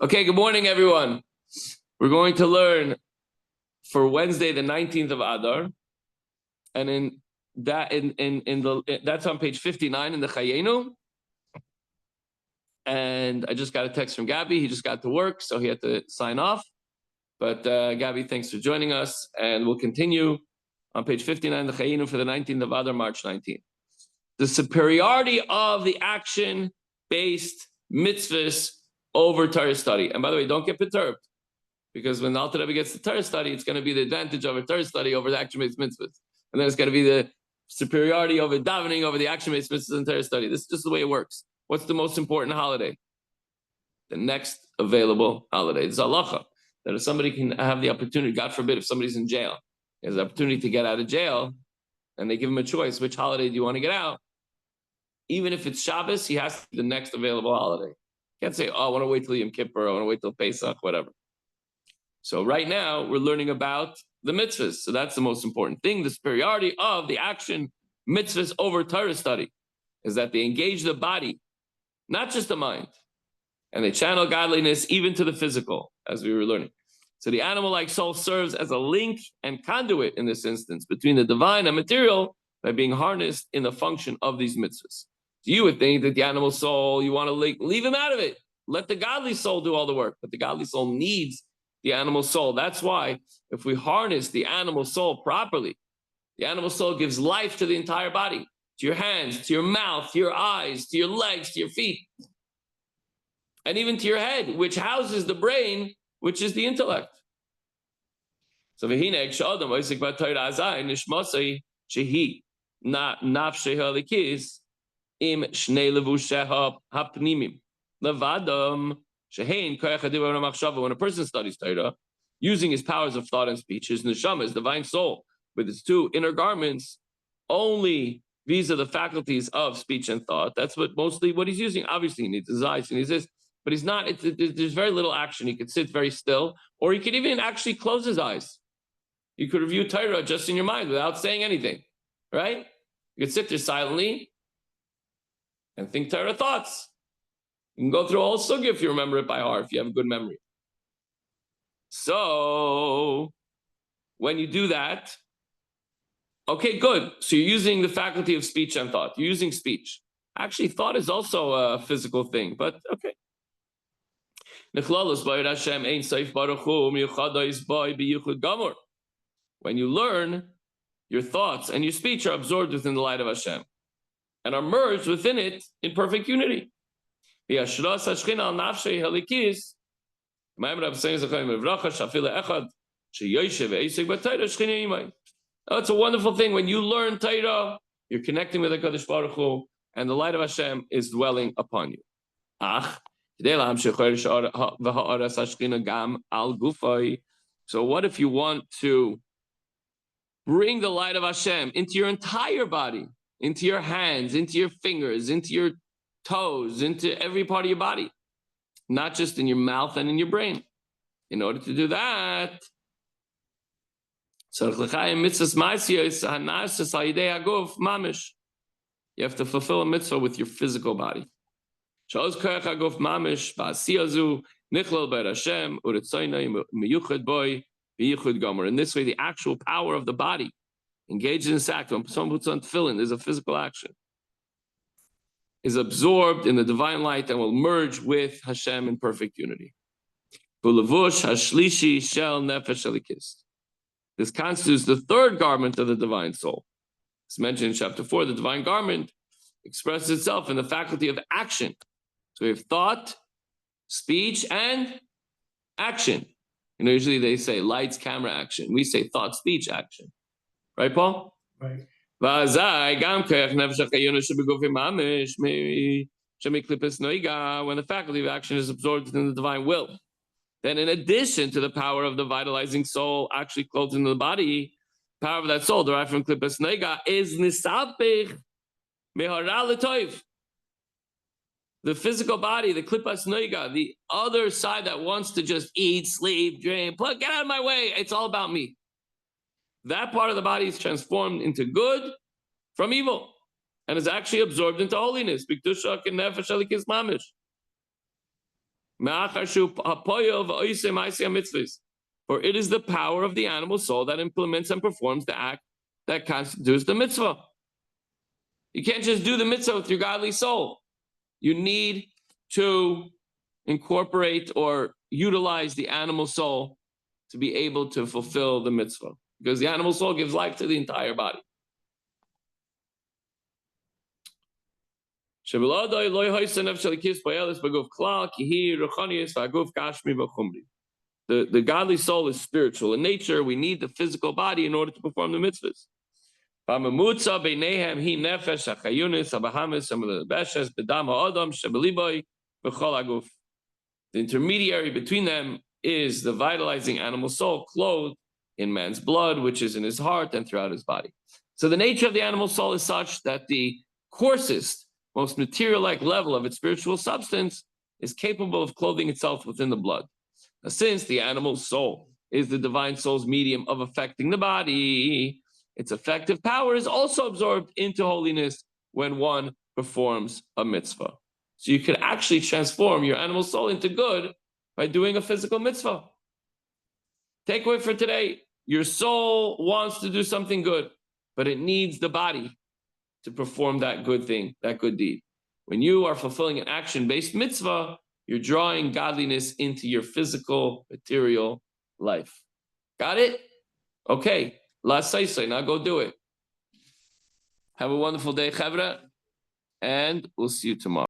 Okay, good morning, everyone. We're going to learn for Wednesday, the 19th of Adar, and that's on page 59 in the Chayenu. And I just got a text from Gabby. He just got to work, so he had to sign off. But Gabby, thanks for joining us, and we'll continue on page 59 the Chayenu for the 19th of Adar, March 19th. The superiority of the action-based mitzvahs over Torah study. And by the way, don't get perturbed, because when the Alter Rebbe gets the Torah study, it's going to be the advantage of a Torah study over the action-based mitzvahs. And then it's going to be the superiority over davening over the action-based mitzvahs and Torah study. This is just the way it works. What's the most important holiday? The next available holiday. It's halacha that if somebody can have the opportunity, God forbid, if somebody's in jail, he has the opportunity to get out of jail, and they give him a choice, which holiday do you want to get out? Even if it's Shabbos, he has the next available holiday. You can't say, oh, I want to wait till Yom Kippur, I want to wait till Pesach, whatever. So right now, we're learning about the mitzvahs. So that's the most important thing. The superiority of the action mitzvahs over Torah study is that they engage the body, not just the mind. And they channel godliness even to the physical, as we were learning. So the animal-like soul serves as a link and conduit in this instance between the divine and material by being harnessed in the function of these mitzvahs. So you would think that the animal soul, you want to leave him out of it. Let the godly soul do all the work. But the godly soul needs the animal soul. That's why if we harness the animal soul properly, the animal soul gives life to the entire body, to your hands, to your mouth, to your eyes, to your legs, to your feet, and even to your head, which houses the brain, which is the intellect. So v'hinei k'sh'adam oisik b'Torah azai nishmasai shehi nafsheha likis im shnei levusheha hapnimim levadam shehein koyach hadivar machshava. When a person studies Torah, using his powers of thought and speech, his neshama, his divine soul, with its two inner garments, only these are the faculties of speech and thought. That's mostly what he's using. Obviously, he needs his eyes, he needs this, but he's not. There's very little action. He could sit very still, or he could even actually close his eyes. You could review Torah just in your mind without saying anything, right? You could sit there silently and think Torah thoughts. You can go through a whole sugya if you remember it by heart, if you have a good memory. So when you do that, okay, good. So you're using the faculty of speech and thought. You're using speech. Actually, thought is also a physical thing, but okay. When you learn, your thoughts and your speech are absorbed within the light of Hashem and are merged within it in perfect unity. It's a wonderful thing. When you learn Torah, you're connecting with the Kadosh Baruch Hu, and the light of Hashem is dwelling upon you. So what if you want to bring the light of Hashem into your entire body, into your hands, into your fingers, into your toes, into every part of your body, not just in your mouth and in your brain? In order to do that, you have to fulfill a mitzvah with your physical body. In this way, the actual power of the body engaged in this act, when someone puts on tefillin, there's a physical action, is absorbed in the divine light and will merge with Hashem in perfect unity. This constitutes the third garment of the divine soul. It's mentioned in chapter 4. The divine garment expresses itself in the faculty of action. So we have thought, speech, and action. Usually they say lights, camera, action. We say thought, speech, action. Right, Paul? Right. When the faculty of action is absorbed in the divine will, then in addition to the power of the vitalizing soul actually clothed in the body, power of that soul derived from klipas neiga is nisapich mehara l'toiv. The physical body, the klipas neiga, the other side that wants to just eat, sleep, drink, get out of my way, it's all about me. That part of the body is transformed into good from evil and is actually absorbed into holiness. For it is the power of the animal soul that implements and performs the act that constitutes the mitzvah. You can't just do the mitzvah with your godly soul. You need to incorporate or utilize the animal soul to be able to fulfill the mitzvah, because the animal soul gives life to the entire body. The godly soul is spiritual in nature. We need the physical body in order to perform the mitzvahs. The intermediary between them is the vitalizing animal soul clothed in man's blood, which is in his heart and throughout his body. So the nature of the animal soul is such that the coarsest, most material-like level of its spiritual substance is capable of clothing itself within the blood. Now, since the animal soul is the divine soul's medium of affecting the body, its effective power is also absorbed into holiness when one performs a mitzvah. So you can actually transform your animal soul into good by doing a physical mitzvah. Takeaway for today: your soul wants to do something good, but it needs the body to perform that good thing, that good deed. When you are fulfilling an action-based mitzvah, you're drawing godliness into your physical, material life. Got it? Okay. La Saisai, now go do it. Have a wonderful day, Chevra, and we'll see you tomorrow.